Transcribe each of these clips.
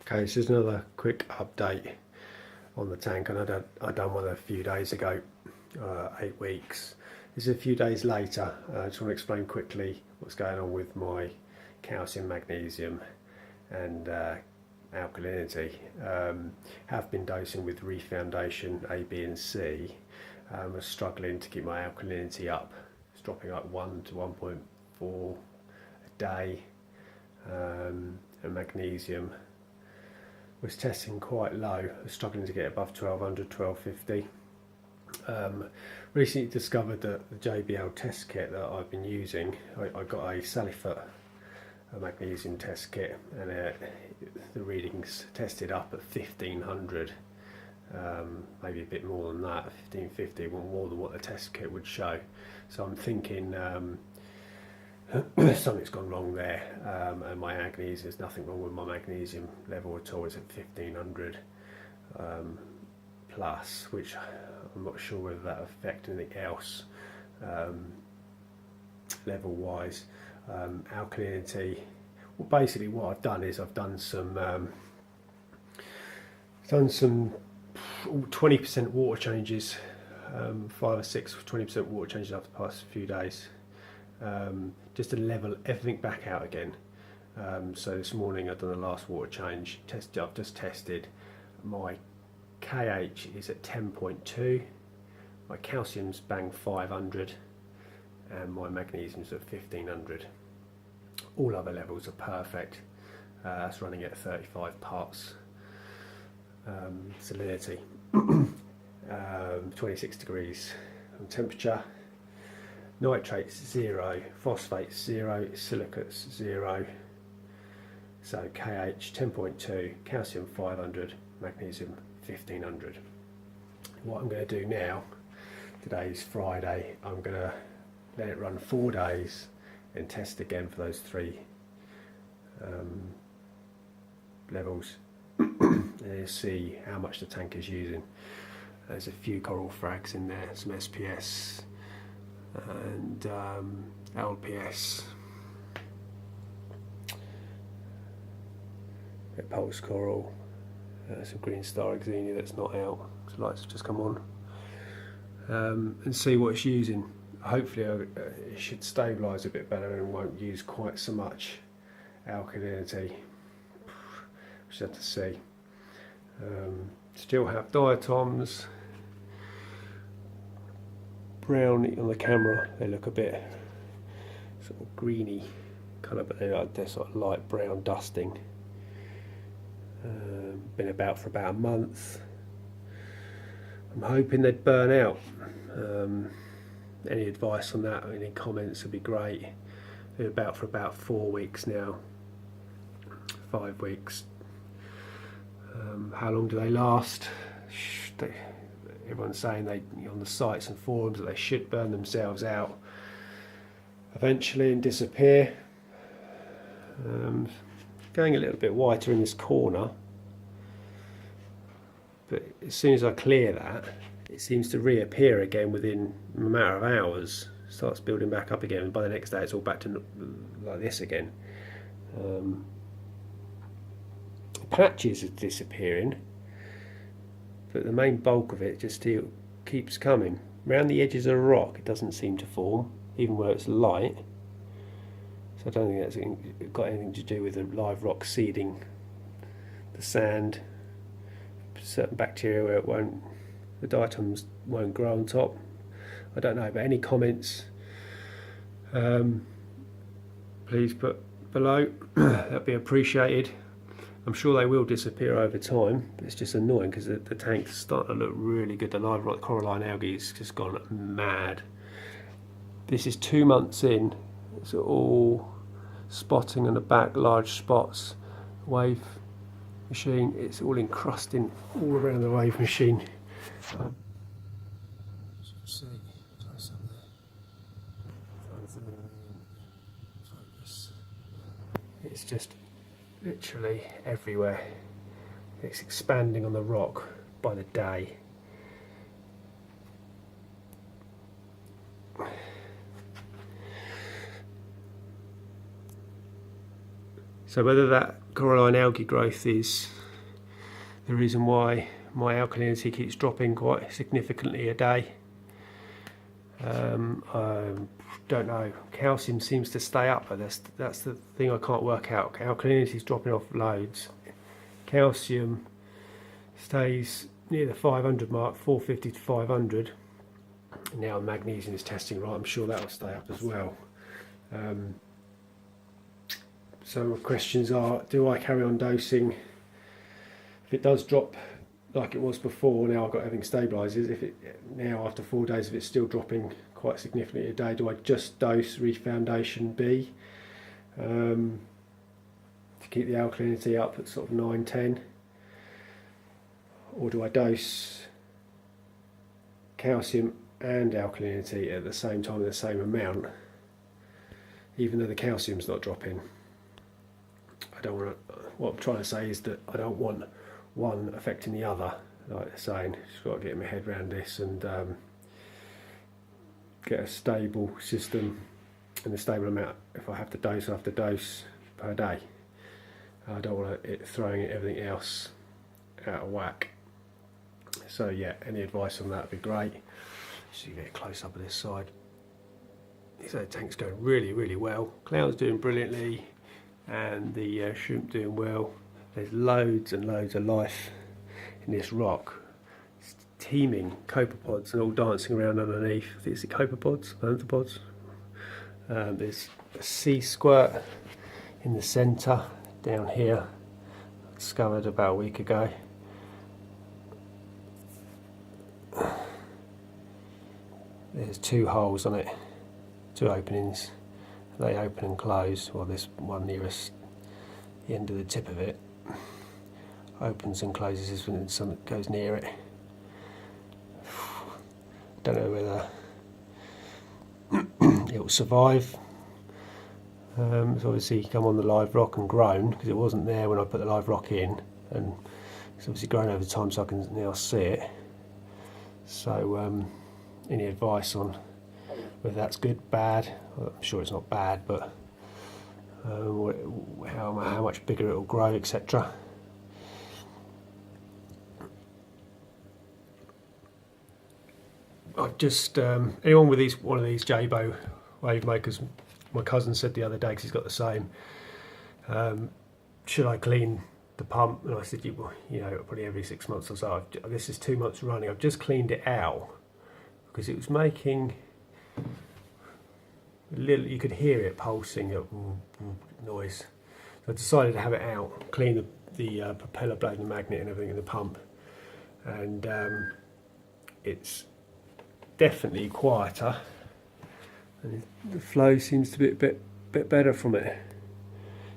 Okay, so there's another quick update on the tank, and I done one a few days ago, 8 weeks. This is a few days later. I just want to explain quickly what's going on with my calcium, magnesium and alkalinity. Have been dosing with Reef Foundation A, B and C. I'm struggling to keep my alkalinity up. It's dropping like 1 to 1.4 a day, and magnesium was testing quite low, struggling to get above 1200, 1250. Recently discovered that the JBL test kit that I've been using, I got a Salifoot magnesium test kit, and the readings tested up at 1500, maybe a bit more than that, 1550, more than what the test kit would show. So I'm thinking something's gone wrong there, and my magnesium, there's nothing wrong with my magnesium level at all. It's at 1500 plus, which I'm not sure whether that affects anything else level wise. Alkalinity, well, basically what I've done is I've done some 20% water changes, 5 or 6 20% water changes after the past few days, just to level everything back out again. So this morning I've done the last water change. I've just tested my KH is at 10.2, my calcium's bang 500, and my magnesium's at 1500. All other levels are perfect. That's running at 35 parts salinity, 26 degrees temperature. Nitrates 0, phosphates 0, silicates 0. So KH 10.2, calcium 500, magnesium 1500. What I'm going to do now, today's Friday, I'm going to let it run 4 days and test again for those 3 levels and see how much the tank is using. There's a few coral frags in there, some SPS and LPS, a bit pulse coral, some green star exenia that's not out, so lights have just come on, and see what it's using. Hopefully it should stabilise a bit better and won't use quite so much alkalinity. We just have to see. Still have diatoms. Brown on the camera, they look a bit sort of greeny colour, but they're sort of light brown dusting. Been about for about a month. I'm hoping they'd burn out. Any advice on that, any comments would be great. They're about for about 4 weeks now, 5 weeks. How long do they last? Everyone's saying on the sites and forums that they should burn themselves out eventually and disappear. Going a little bit whiter in this corner, but as soon as I clear that, it seems to reappear again within a matter of hours. Starts building back up again, and by the next day it's all back to like this again. Patches are disappearing, but the main bulk of it just still keeps coming. Around the edges of a rock it doesn't seem to form, even where it's light. So I don't think that's got anything to do with the live rock seeding the sand. Certain bacteria where the diatoms won't grow on top. I don't know, but any comments, please put below. That'd be appreciated. I'm sure they will disappear over time, but it's just annoying because the tank's starting to look really good. The live rock coralline algae's just gone mad. This is 2 months in. It's all spotting on the back, large spots. Wave machine, it's all encrusting all around the wave machine. As you can see, close up there. Focus. It's just literally everywhere. It's expanding on the rock by the day. So whether that coralline algae growth is the reason why my alkalinity keeps dropping quite significantly a day. I don't know, calcium seems to stay up, but that's the thing I can't work out. Alkalinity is dropping off loads, calcium stays near the 500 mark, 450 to 500. Now magnesium is testing right, I'm sure that will stay up as well. So my questions are, do I carry on dosing? If it does drop like it was before, now I've got everything stabilises. If it now after 4 days, if it's still dropping quite significantly a day, do I just dose Reef Foundation B to keep the alkalinity up at sort of 9-10, or do I dose calcium and alkalinity at the same time in the same amount, even though the calcium's not dropping? I don't want to. What I'm trying to say is that I don't want one affecting the other, like they're saying. Just got to get my head around this and get a stable system and a stable amount. If I have to dose, I have to dose per day. I don't want it throwing everything else out of whack. So yeah, any advice on that would be great. So you get a close up of this side. So the tank's going really well. Clown's doing brilliantly, and the shrimp doing well. There's loads and loads of life in this rock. It's teeming copepods and all dancing around underneath. I think it's the copepods, arthropods. There's a sea squirt in the centre down here, discovered about a week ago. There's 2 holes on it, 2 openings. They open and close. Well, this one nearest the end of the tip of it opens and closes when something goes near it. Don't know whether it will survive. It's obviously come on the live rock and grown, because it wasn't there when I put the live rock in, and it's obviously grown over time, so I can now see it. So any advice on whether that's good, bad? Well, I'm sure it's not bad, but how much bigger it will grow, etc. I've just anyone with one of these Jabo wave makers, my cousin said the other day, because he's got the same, should I clean the pump? And I said, you know, probably every 6 months or so. This is 2 months running. I've just cleaned it out because it was making a little, you could hear it pulsing, a noise. So I decided to have it out, clean the propeller blade and the magnet and everything in the pump, and it's definitely quieter, and the flow seems to be a bit better from it.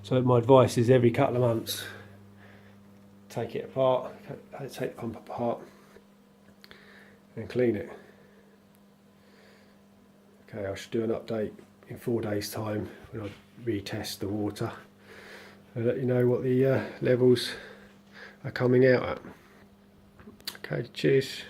So my advice is every couple of months, take it apart, take the pump apart and clean it. Okay, I should do an update in 4 days' time when I retest the water and let you know what the levels are coming out at. Okay, cheers.